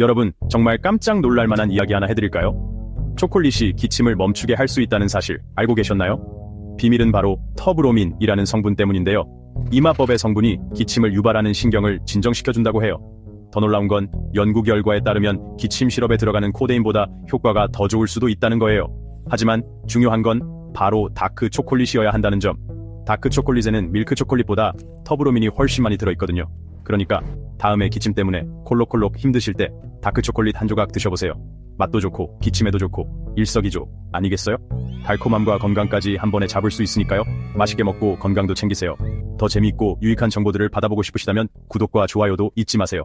여러분, 정말 깜짝 놀랄 만한 이야기 하나 해드릴까요? 초콜릿이 기침을 멈추게 할 수 있다는 사실 알고 계셨나요? 비밀은 바로 터브로민이라는 성분 때문인데요. 이 마법의 성분이 기침을 유발하는 신경을 진정시켜준다고 해요. 더 놀라운 건 연구 결과에 따르면 기침 시럽에 들어가는 코데인보다 효과가 더 좋을 수도 있다는 거예요. 하지만 중요한 건 바로 다크 초콜릿이어야 한다는 점. 다크 초콜릿에는 밀크 초콜릿보다 터브로민이 훨씬 많이 들어있거든요. 그러니까 다음에 기침 때문에 콜록콜록 힘드실 때 다크 초콜릿 한 조각 드셔보세요. 맛도 좋고 기침에도 좋고 일석이조 아니겠어요? 달콤함과 건강까지 한 번에 잡을 수 있으니까요. 맛있게 먹고 건강도 챙기세요. 더 재미있고 유익한 정보들을 받아보고 싶으시다면 구독과 좋아요도 잊지 마세요.